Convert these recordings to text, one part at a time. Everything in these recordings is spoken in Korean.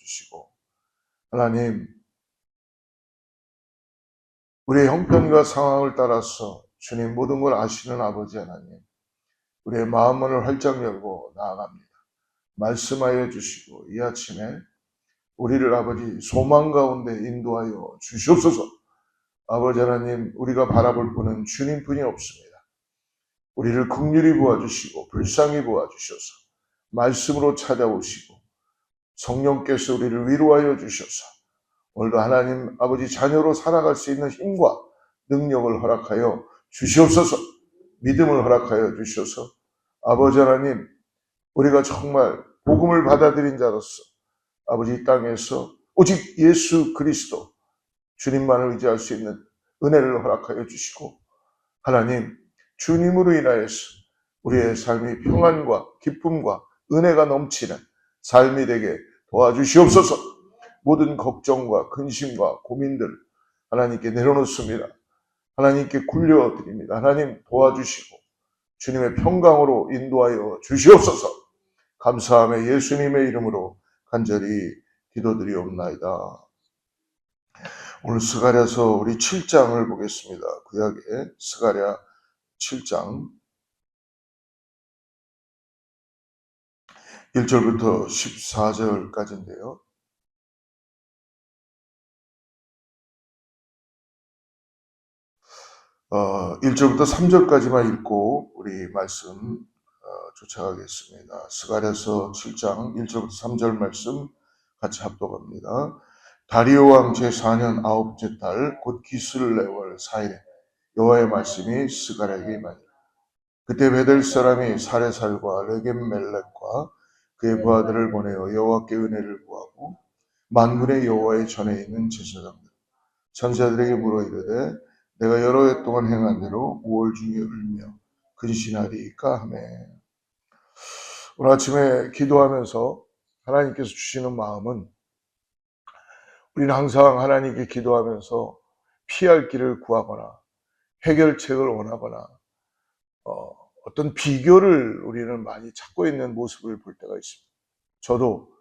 주시고, 하나님, 우리의 형편과 상황을 따라서 주님 모든 걸 아시는 아버지 하나님, 우리의 마음문을 활짝 열고 나아갑니다. 말씀하여 주시고 이 아침에 우리를 아버지 소망 가운데 인도하여 주시옵소서. 아버지 하나님, 우리가 바라볼 분은 주님뿐이 없습니다. 우리를 긍휼히 보아주시고 불쌍히 보아주셔서 말씀으로 찾아오시고 성령께서 우리를 위로하여 주셔서 오늘도 하나님 아버지 자녀로 살아갈 수 있는 힘과 능력을 허락하여 주시옵소서. 믿음을 허락하여 주셔서 아버지 하나님, 우리가 정말 복음을 받아들인 자로서 아버지 이 땅에서 오직 예수 그리스도 주님만을 의지할 수 있는 은혜를 허락하여 주시고, 하나님 주님으로 인하여서 우리의 삶이 평안과 기쁨과 은혜가 넘치는 삶이 되게 도와주시옵소서. 모든 걱정과 근심과 고민들 하나님께 내려놓습니다. 하나님께 굴려드립니다. 하나님 도와주시고 주님의 평강으로 인도하여 주시옵소서. 감사하며 예수님의 이름으로 간절히 기도드리옵나이다. 오늘 스가랴서 우리 7장을 보겠습니다. 구약의 스가랴 7장 1절부터 14절까지인데요. 1절부터 3절까지만 읽고 우리 말씀 쫓아가겠습니다. 스가랴서 7장 1절부터 3절 말씀 같이 합독합니다. 다리오 왕 제4년 9째 달 곧 기슬레월 4일에 여호와의 말씀이 스가랴에게 임하니라. 그때 베델 사람이 사레살과 레겜멜렉과 그의 부하들을 보내어 여호와께 은혜를 구하고 만군의 여호와의 전에 있는 제사장들 전사들에게 물어 이르되 내가 여러 해 동안 행한 대로 5월 중에 울며 근신하리이까 하매. 오늘 아침에 기도하면서 하나님께서 주시는 마음은, 우리는 항상 하나님께 기도하면서 피할 길을 구하거나 해결책을 원하거나 어떤 비결을 우리는 많이 찾고 있는 모습을 볼 때가 있습니다. 저도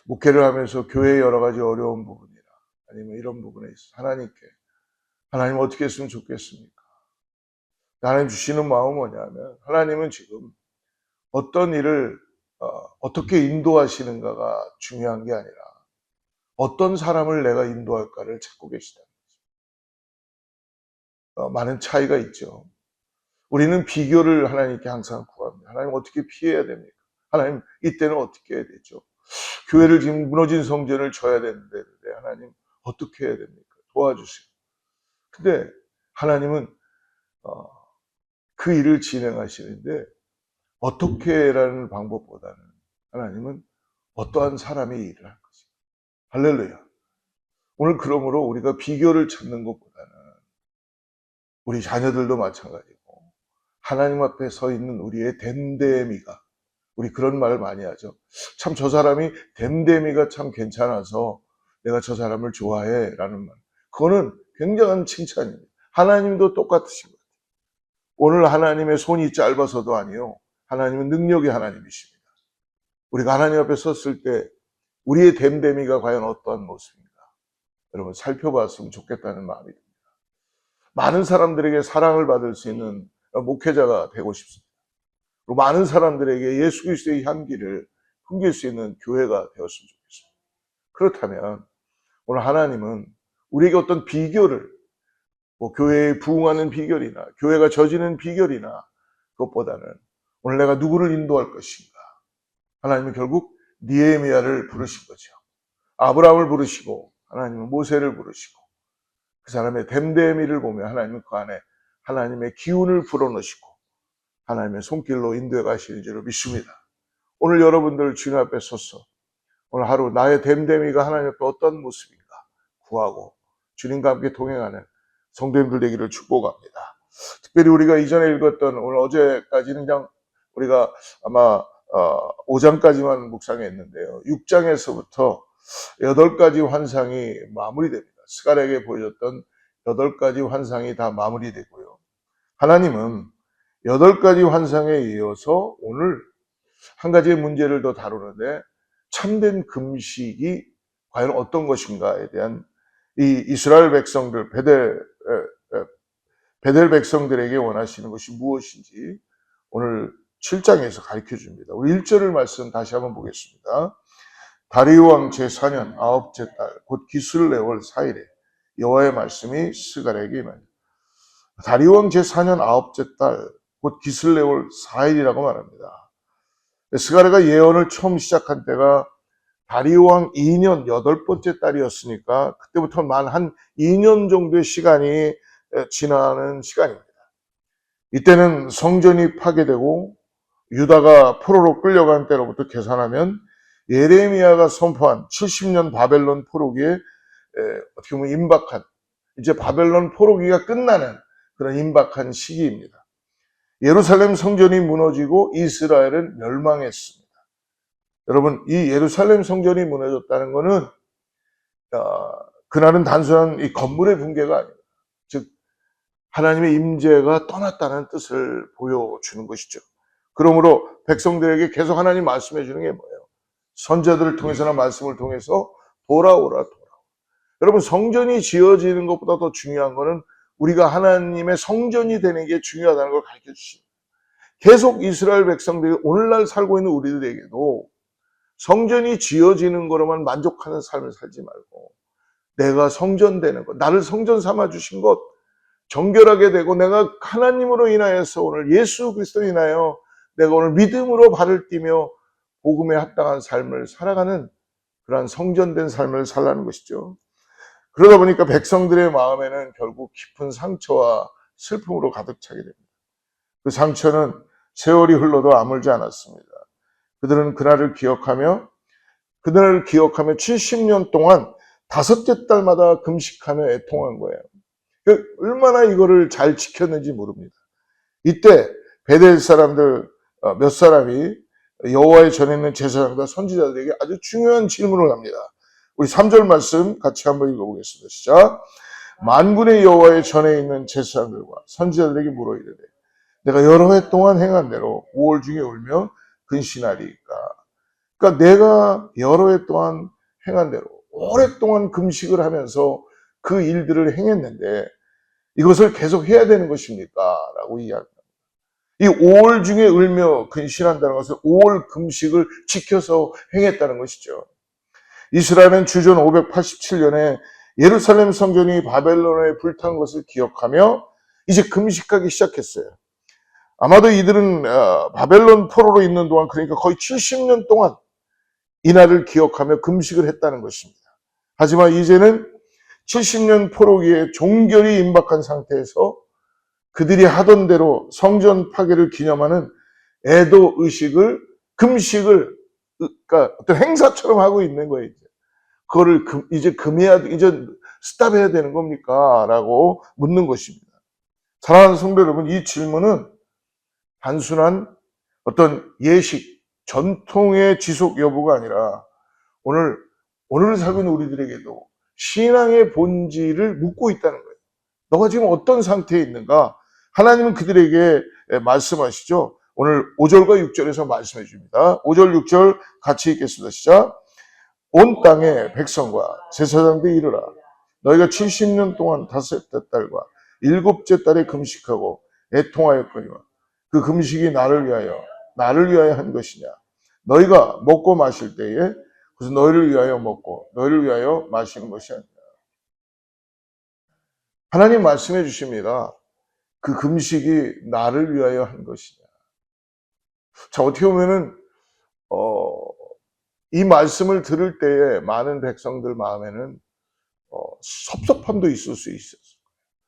목회를 하면서 교회의 여러 가지 어려운 부분이나 아니면 이런 부분에 있어서 하나님 어떻게 했으면 좋겠습니까? 하나님 주시는 마음은 뭐냐면, 하나님은 지금 어떤 일을 어떻게 인도하시는가가 중요한 게 아니라 어떤 사람을 내가 인도할까를 찾고 계시다. 많은 차이가 있죠. 우리는 비결을 하나님께 항상 구합니다. 하나님 어떻게 피해야 됩니까? 하나님 이때는 어떻게 해야 되죠? 교회를 지금 무너진 성전을 져야 되는데 하나님 어떻게 해야 됩니까? 도와주세요. 근데 하나님은 그 일을 진행하시는데 어떻게라는 방법보다는 하나님은 어떠한 사람이 일을 할 것인가. 할렐루야. 오늘 그러므로 우리가 비결을 찾는 것보다는 우리 자녀들도 마찬가지고 하나님 앞에 서 있는 우리의 댐댐이가, 우리 그런 말을 많이 하죠. 참 저 사람이 댐댐이가 참 괜찮아서 내가 저 사람을 좋아해 라는 말, 그거는 굉장한 칭찬입니다. 하나님도 똑같으신 거예요. 오늘 하나님의 손이 짧아서도 아니요, 하나님은 능력의 하나님이십니다. 우리가 하나님 앞에 섰을 때 우리의 댐댐이가 과연 어떠한 모습인가, 여러분 살펴봤으면 좋겠다는 마음이 듭니다. 많은 사람들에게 사랑을 받을 수 있는 목회자가 되고 싶습니다. 그리고 많은 사람들에게 예수 그리스도의 향기를 풍길 수 있는 교회가 되었으면 좋겠습니다. 그렇다면 오늘 하나님은 우리에게 어떤 비결을, 교회에 부흥하는 비결이나 교회가 져지는 비결이나 그것보다는 오늘 내가 누구를 인도할 것인가, 하나님은 결국 느헤미야를 부르신 거죠. 아브라함을 부르시고 하나님은 모세를 부르시고 그 사람의 댐댐이를 보며 하나님은 그 안에 하나님의 기운을 불어넣으시고 하나님의 손길로 인도해 가시는 줄을 믿습니다. 오늘 여러분들 주님 앞에 서서 오늘 하루 나의 댐댐이가 하나님 앞에 어떤 모습인가 구하고 주님과 함께 동행하는 성도님들 되기를 축복합니다. 특별히 우리가 이전에 읽었던 오늘 어제까지는 그냥 우리가 아마 5장까지만 묵상했는데요. 6장에서부터 8가지 환상이 마무리됩니다. 스가랴에게 보여줬던 8가지 환상이 다 마무리되고요. 하나님은 8가지 환상에 이어서 오늘 한 가지의 문제를 더 다루는데 참된 금식이 과연 어떤 것인가에 대한 이 이스라엘 백성들, 베델 백성들에게 원하시는 것이 무엇인지 오늘 7장에서 가르쳐 줍니다. 우리 1절을 말씀 다시 한번 보겠습니다. 다리오 왕 제4년 아홉째 달 곧 기슬레월 4일에 여호와의 말씀이 스가랴에게 임하니라. 다리오 왕 제4년 아홉째 달 곧 기슬레월 4일이라고 말합니다. 스가랴가 예언을 처음 시작한 때가 다리오 왕 2년 8번째 달이었으니까 그때부터 한 2년 정도의 시간이 지나는 시간입니다. 이때는 성전이 파괴되고 유다가 포로로 끌려간 때로부터 계산하면 예레미야가 선포한 70년 바벨론 포로기에 어떻게 보면 임박한, 이제 바벨론 포로기가 끝나는 그런 임박한 시기입니다. 예루살렘 성전이 무너지고 이스라엘은 멸망했습니다. 여러분, 이 예루살렘 성전이 무너졌다는 것은 그날은 단순한 이 건물의 붕괴가 아닙니다. 즉 하나님의 임재가 떠났다는 뜻을 보여주는 것이죠. 그러므로 백성들에게 계속 하나님 말씀해 주는 게 뭐예요? 선자들을 통해서나 말씀을 통해서 돌아오라. 여러분, 성전이 지어지는 것보다 더 중요한 것은 우리가 하나님의 성전이 되는 게 중요하다는 걸 가르쳐 주십니다. 계속 이스라엘 백성들이 오늘날 살고 있는 우리들에게도 성전이 지어지는 거로만 만족하는 삶을 살지 말고 내가 성전 되는 것, 나를 성전 삼아 주신 것, 정결하게 되고 내가 하나님으로 인하여서 오늘 예수 그리스도로 인하여 내가 오늘 믿음으로 발을 띄며 복음에 합당한 삶을 살아가는 그러한 성전된 삶을 살라는 것이죠. 그러다 보니까 백성들의 마음에는 결국 깊은 상처와 슬픔으로 가득 차게 됩니다. 그 상처는 세월이 흘러도 아물지 않았습니다. 그들은 그날을 기억하며 70년 동안 5째 달마다 금식하며 애통한 거예요. 얼마나 이거를 잘 지켰는지 모릅니다. 이때 베델 사람들 몇 사람이 여호와의 전에 있는 제사장과 선지자들에게 아주 중요한 질문을 합니다. 우리 3절 말씀 같이 한번 읽어보겠습니다. 시작. 만군의 여호와의 전에 있는 제사장들과 선지자들에게 물어 이르되 내가 여러 해 동안 행한 대로 5월 중에 울며 근신하리이까. 그러니까 내가 여러 해 동안 행한 대로 오랫동안 금식을 하면서 그 일들을 행했는데 이것을 계속 해야 되는 것입니까? 라고 이야기합니다. 이 5월 중에 울며 근신한다는 것은 5월 금식을 지켜서 행했다는 것이죠. 이스라엘은 주전 587년에 예루살렘 성전이 바벨론에 불탄 것을 기억하며 이제 금식하기 시작했어요. 아마도 이들은 바벨론 포로로 있는 동안, 그러니까 거의 70년 동안 이날을 기억하며 금식을 했다는 것입니다. 하지만 이제는 70년 포로기에 종결이 임박한 상태에서 그들이 하던 대로 성전 파괴를 기념하는 애도 의식을, 금식을, 그러니까 어떤 행사처럼 하고 있는 거예요. 그거를 이제 이제 스탑해야 되는 겁니까? 라고 묻는 것입니다. 사랑하는 성도 여러분, 이 질문은 단순한 어떤 예식, 전통의 지속 여부가 아니라 오늘 살고 있는 우리들에게도 신앙의 본질을 묻고 있다는 거예요. 너가 지금 어떤 상태에 있는가? 하나님은 그들에게 말씀하시죠. 오늘 5절과 6절에서 말씀해 줍니다. 5절, 6절 같이 읽겠습니다. 시작. 온 땅의 백성과 제사장들이 이르라. 너희가 70년 동안 5째 달과 7째 달에 금식하고 애통하였거니와 그 금식이 나를 위하여 한 것이냐. 너희가 먹고 마실 때에 그래서 너희를 위하여 먹고 너희를 위하여 마시는 것이 아니라. 하나님 말씀해 주십니다. 그 금식이 나를 위하여 한 것이냐. 자, 어떻게 보면은 이 말씀을 들을 때에 많은 백성들 마음에는 섭섭함도 있을 수 있었어요.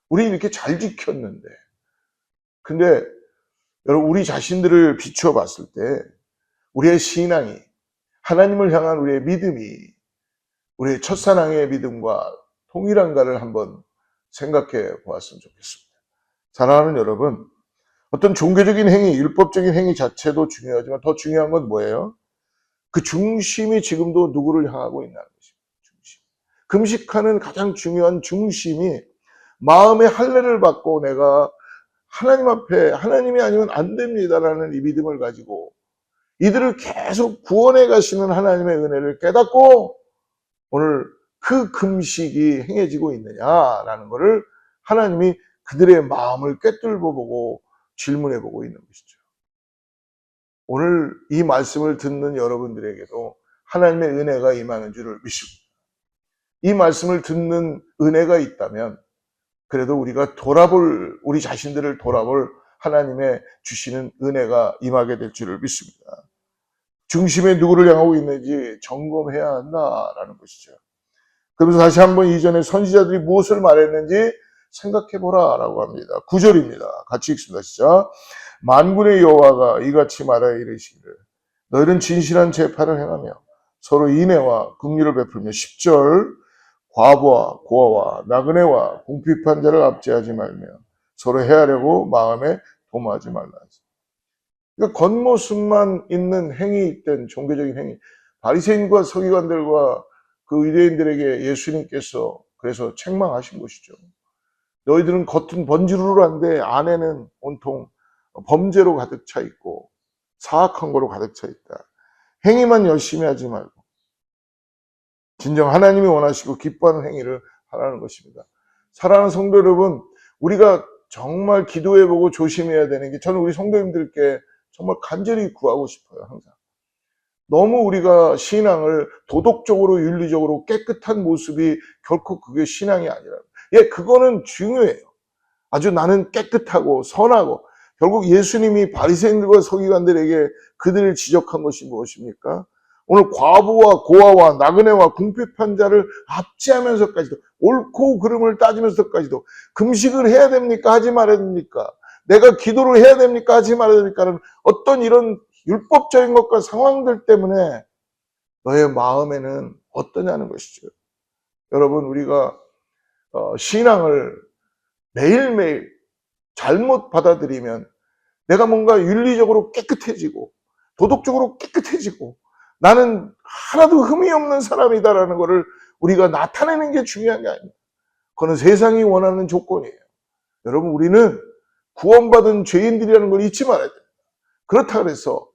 우리 이렇게 잘 지켰는데. 근데 여러분, 우리 자신들을 비추어 봤을 때 우리의 신앙이, 하나님을 향한 우리의 믿음이 우리의 첫사랑의 믿음과 동일한가를 한번 생각해 보았으면 좋겠습니다. 사랑하는 여러분, 어떤 종교적인 행위, 율법적인 행위 자체도 중요하지만 더 중요한 건 뭐예요? 그 중심이 지금도 누구를 향하고 있다는 것입니다. 중심. 금식하는 가장 중요한 중심이 마음의 할례를 받고 내가 하나님 앞에 하나님이 아니면 안 됩니다라는 이 믿음을 가지고 이들을 계속 구원해 가시는 하나님의 은혜를 깨닫고 오늘 그 금식이 행해지고 있느냐라는 것을 하나님이 그들의 마음을 꿰뚫어 보고 질문해 보고 있는 것이죠. 오늘 이 말씀을 듣는 여러분들에게도 하나님의 은혜가 임하는 줄을 믿습니다. 이 말씀을 듣는 은혜가 있다면 그래도 우리가 우리 자신들을 돌아볼 하나님의 주시는 은혜가 임하게 될 줄을 믿습니다. 중심에 누구를 향하고 있는지 점검해야 한다라는 것이죠. 그러면서 다시 한번 이전에 선지자들이 무엇을 말했는지 생각해보라 라고 합니다. 9절입니다. 같이 읽습니다. 시작. 만군의 여호와가 이같이 말하여 이르시기를 너희는 진실한 재판을 행하며 서로 인애와 긍휼을 베풀며 10절 과부와 고아와 나그네와 궁핍한 자를 압제하지 말며 서로 해하려고 마음에 도모하지 말라. 그러니까 겉모습만 있는 행위된 종교적인 행위, 바리새인과 서기관들과 그 유대인들에게 예수님께서 그래서 책망하신 것이죠. 너희들은 겉은 번지르르한데 안에는 온통 범죄로 가득 차 있고 사악한 거로 가득 차 있다. 행위만 열심히 하지 말고 진정 하나님이 원하시고 기뻐하는 행위를 하라는 것입니다. 사랑하는 성도 여러분, 우리가 정말 기도해보고 조심해야 되는 게 저는 우리 성도님들께 정말 간절히 구하고 싶어요. 항상. 너무 우리가 신앙을 도덕적으로 윤리적으로 깨끗한 모습이 결코 그게 신앙이 아니라 그거는 중요해요. 아주 나는 깨끗하고 선하고 결국 예수님이 바리새인들과 서기관들에게 그들을 지적한 것이 무엇입니까? 오늘 과부와 고아와 나그네와 궁핍한 자를 압제하면서까지도 옳고 그름을 따지면서까지도 금식을 해야 됩니까? 하지 말아야 됩니까? 내가 기도를 해야 됩니까? 하지 말아야 됩니까? 어떤 이런 율법적인 것과 상황들 때문에 너의 마음에는 어떠냐는 것이죠. 여러분 우리가 신앙을 매일매일 잘못 받아들이면 내가 뭔가 윤리적으로 깨끗해지고 도덕적으로 깨끗해지고 나는 하나도 흠이 없는 사람이다라는 것을 우리가 나타내는 게 중요한 게 아닙니다. 그거는 세상이 원하는 조건이에요. 여러분 우리는 구원받은 죄인들이라는 걸 잊지 말아야 돼요. 그렇다 그래서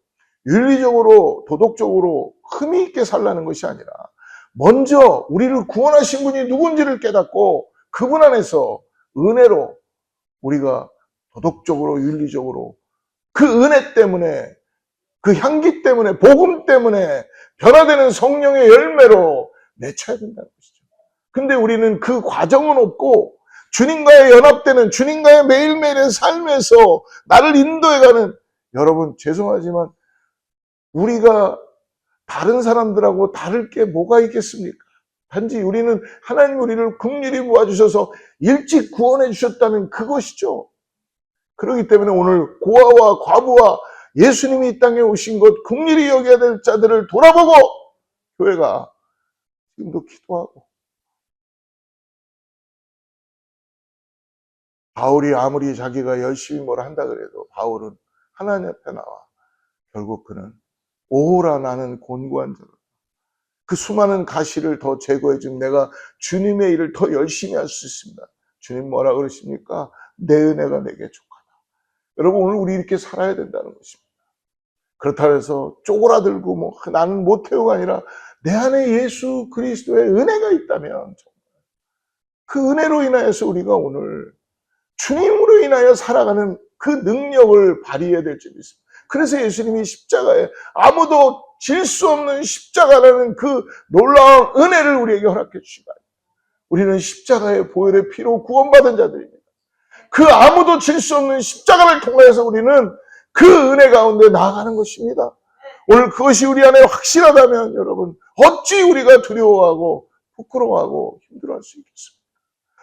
윤리적으로 도덕적으로 흠이 있게 살라는 것이 아니라 먼저 우리를 구원하신 분이 누군지를 깨닫고 그분 안에서 은혜로 우리가 도덕적으로 윤리적으로 그 은혜 때문에 그 향기 때문에 복음 때문에 변화되는 성령의 열매로 맺혀야 된다는 것이죠. 근데 우리는 그 과정은 없고 주님과의 연합되는 주님과의 매일매일의 삶에서 나를 인도해가는 여러분 죄송하지만 우리가 다른 사람들하고 다를 게 뭐가 있겠습니까? 단지 우리는 하나님 우리를 긍휼히 모아주셔서 일찍 구원해 주셨다는 그것이죠. 그렇기 때문에 오늘 고아와 과부와 예수님이 이 땅에 오신 것 긍휼히 여겨야 될 자들을 돌아보고 교회가 지금도 기도하고 바울이 아무리 자기가 열심히 뭘 한다 그래도 바울은 하나님 앞에 나와 결국 그는 오호라 나는 곤고한 자로 그 수많은 가시를 더 제거해 준 내가 주님의 일을 더 열심히 할 수 있습니다. 주님 뭐라 그러십니까? 내 은혜가 내게 족하다. 여러분 오늘 우리 이렇게 살아야 된다는 것입니다. 그렇다고 해서 쪼그라들고 뭐 나는 못해요가 아니라 내 안에 예수 그리스도의 은혜가 있다면 그 은혜로 인하여서 우리가 오늘 주님으로 인하여 살아가는 그 능력을 발휘해야 될 줄 믿습니다. 그래서 예수님이 십자가에 아무도 질 수 없는 십자가라는 그 놀라운 은혜를 우리에게 허락해 주시다. 우리는 십자가의 보혈의 피로 구원받은 자들입니다. 그 아무도 질 수 없는 십자가를 통해서 우리는 그 은혜 가운데 나아가는 것입니다. 오늘 그것이 우리 안에 확실하다면 여러분 어찌 우리가 두려워하고 부끄러워하고 힘들어할 수 있겠습니까?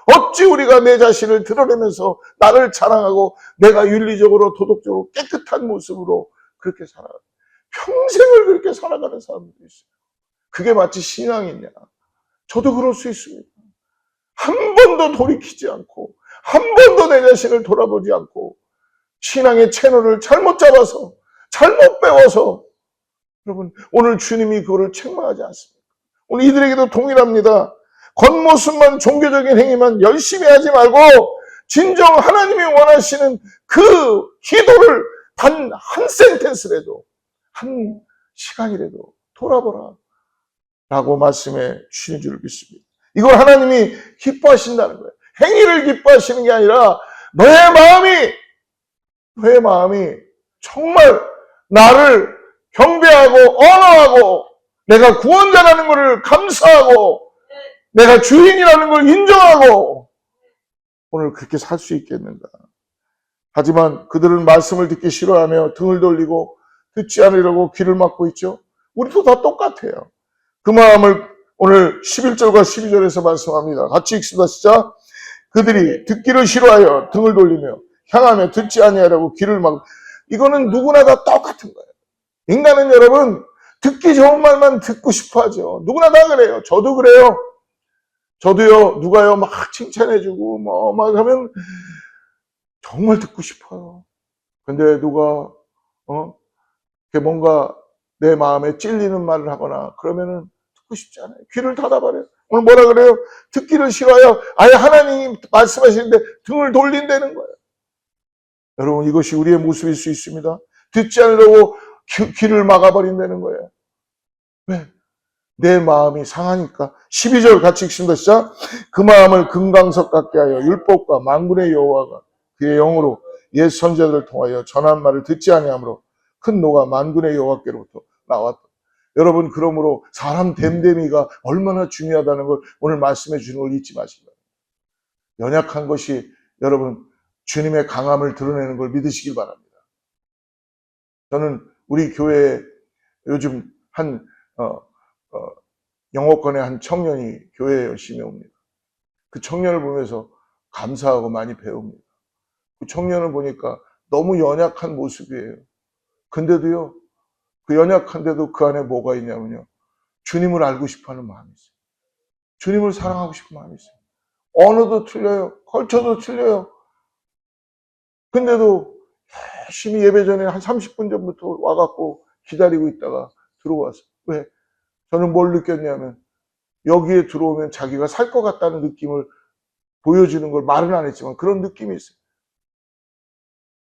어찌 우리가 내 자신을 드러내면서 나를 자랑하고 내가 윤리적으로 도덕적으로 깨끗한 모습으로 그렇게 살아가요. 평생을 그렇게 살아가는 사람들이 있어요. 그게 마치 신앙이냐? 저도 그럴 수 있습니다. 한 번도 돌이키지 않고 한 번도 내 자신을 돌아보지 않고 신앙의 채널을 잘못 잡아서 잘못 배워서 여러분 오늘 주님이 그거를 책망하지 않습니다. 오늘 이들에게도 동일합니다. 겉모습만 종교적인 행위만 열심히 하지 말고 진정 하나님이 원하시는 그 기도를 단 한 센텐스라도 한 시간이라도 돌아보라. 라고 말씀해 주시는 줄 믿습니다. 이걸 하나님이 기뻐하신다는 거예요. 행위를 기뻐하시는 게 아니라 너의 마음이 정말 나를 경배하고 언어하고 내가 구원자라는 것을 감사하고 내가 주인이라는 걸 인정하고 오늘 그렇게 살 수 있겠는가. 하지만 그들은 말씀을 듣기 싫어하며 등을 돌리고 듣지 않으려고 귀를 막고 있죠. 우리도 다 똑같아요. 그 마음을 오늘 11절과 12절에서 말씀합니다. 같이 읽습니다. 시작. 그들이 듣기를 싫어하여 등을 돌리며 향하며 듣지 아니하려고 귀를 막. 이거는 누구나 다 똑같은 거예요. 인간은 여러분 듣기 좋은 말만 듣고 싶어 하죠. 누구나 다 그래요. 저도 그래요. 저도요. 누가요 막 칭찬해주고 뭐 막 하면 정말 듣고 싶어요. 근데 누가 뭔가 내 마음에 찔리는 말을 하거나 그러면은 듣고 싶지 않아요. 귀를 닫아버려요. 오늘 뭐라 그래요? 듣기를 싫어요. 아예 하나님이 말씀하시는데 등을 돌린다는 거예요. 여러분 이것이 우리의 모습일 수 있습니다. 듣지 않으려고 귀를 막아버린다는 거예요. 왜? 내 마음이 상하니까. 12절 같이 읽습니다. 시작. 그 마음을 금강석 같게 하여 율법과 만군의 여호와가 그의 영으로 옛 선지자들을 통하여 전한 말을 듣지 아니하므로 큰 노가 만군의 여호와께로부터 나왔다. 여러분 그러므로 사람 됨됨이가 얼마나 중요하다는 걸 오늘 말씀해 주는 걸 잊지 마시기 바랍니다. 연약한 것이 여러분 주님의 강함을 드러내는 걸 믿으시길 바랍니다. 저는 우리 교회에 요즘 한 영어권의 한 청년이 교회에 열심히 옵니다. 그 청년을 보면서 감사하고 많이 배웁니다. 그 청년을 보니까 너무 연약한 모습이에요. 근데도요, 그 연약한데도 그 안에 뭐가 있냐면요. 주님을 알고 싶어 하는 마음이 있어요. 주님을 사랑하고 싶은 마음이 있어요. 언어도 틀려요. 컬처도 틀려요. 근데도 열심히 예배 전에 한 30분 전부터 와갖고 기다리고 있다가 들어와서. 왜? 저는 뭘 느꼈냐면 여기에 들어오면 자기가 살 것 같다는 느낌을 보여주는 걸 말은 안 했지만 그런 느낌이 있어요.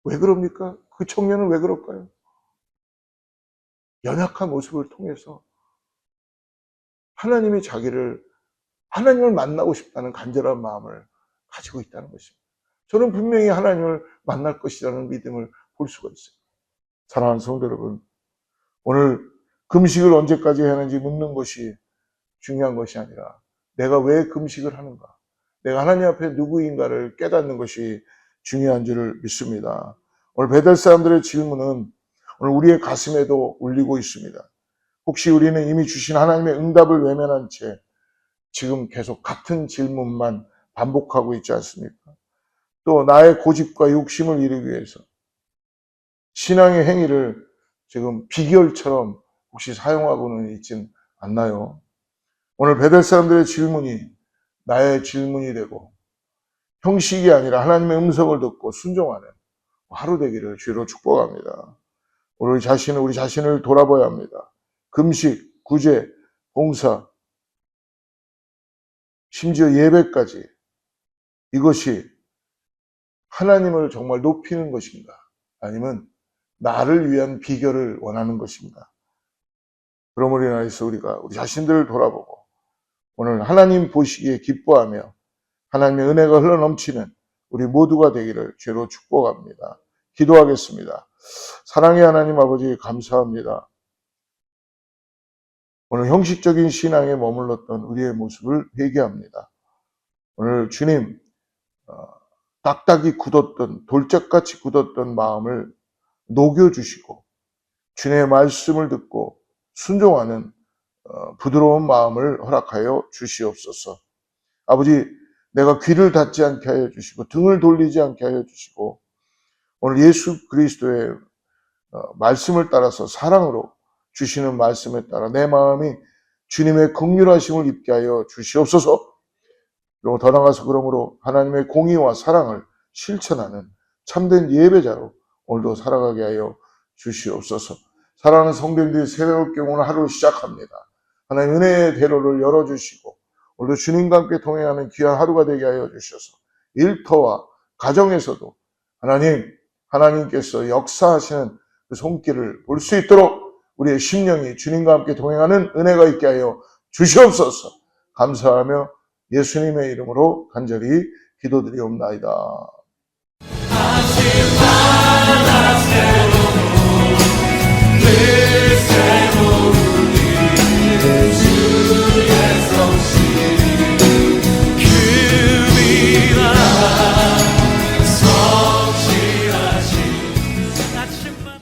왜 그럽니까? 그 청년은 왜 그럴까요? 연약한 모습을 통해서 하나님을 만나고 싶다는 간절한 마음을 가지고 있다는 것입니다. 저는 분명히 하나님을 만날 것이라는 믿음을 볼 수가 있어요. 사랑하는 성도 여러분, 오늘 금식을 언제까지 해야 하는지 묻는 것이 중요한 것이 아니라 내가 왜 금식을 하는가, 내가 하나님 앞에 누구인가를 깨닫는 것이 중요한 줄을 믿습니다. 오늘 베델 사람들의 질문은 오늘 우리의 가슴에도 울리고 있습니다. 혹시 우리는 이미 주신 하나님의 응답을 외면한 채 지금 계속 같은 질문만 반복하고 있지 않습니까? 또 나의 고집과 욕심을 이루기 위해서 신앙의 행위를 지금 비결처럼 혹시 사용하고는 있진 않나요? 오늘 베델 사람들의 질문이 나의 질문이 되고 형식이 아니라 하나님의 음성을 듣고 순종하는 하루 되기를 주로 축복합니다. 우리 자신을 돌아봐야 합니다. 금식, 구제, 봉사, 심지어 예배까지 이것이 하나님을 정말 높이는 것인가? 아니면 나를 위한 비결을 원하는 것인가? 그러므로 인해서 우리가 우리 자신들을 돌아보고 오늘 하나님 보시기에 기뻐하며 하나님의 은혜가 흘러넘치는 우리 모두가 되기를 주로 축복합니다. 기도하겠습니다. 사랑의 하나님 아버지 감사합니다. 오늘 형식적인 신앙에 머물렀던 우리의 모습을 회개합니다. 오늘 주님 딱딱이 굳었던 돌짝같이 굳었던 마음을 녹여주시고 주님의 말씀을 듣고 순종하는 부드러운 마음을 허락하여 주시옵소서. 아버지 내가 귀를 닫지 않게 하여 주시고 등을 돌리지 않게 하여 주시고 오늘 예수 그리스도의 말씀을 따라서 사랑으로 주시는 말씀에 따라 내 마음이 주님의 긍휼하심을 입게 하여 주시옵소서. 그리고 더 나아가서 그러므로 하나님의 공의와 사랑을 실천하는 참된 예배자로 오늘도 살아가게 하여 주시옵소서. 사랑하는 성도님들이 새롭게 오늘 하루를 시작합니다. 하나님 은혜의 대로를 열어주시고 오늘도 주님과 함께 동행하는 귀한 하루가 되게 하여 주셔서 일터와 가정에서도 하나님께서 역사하시는 그 손길을 볼 수 있도록 우리의 심령이 주님과 함께 동행하는 은혜가 있게 하여 주시옵소서. 감사하며 예수님의 이름으로 간절히 기도드리옵나이다. 하지마 나 새로운 그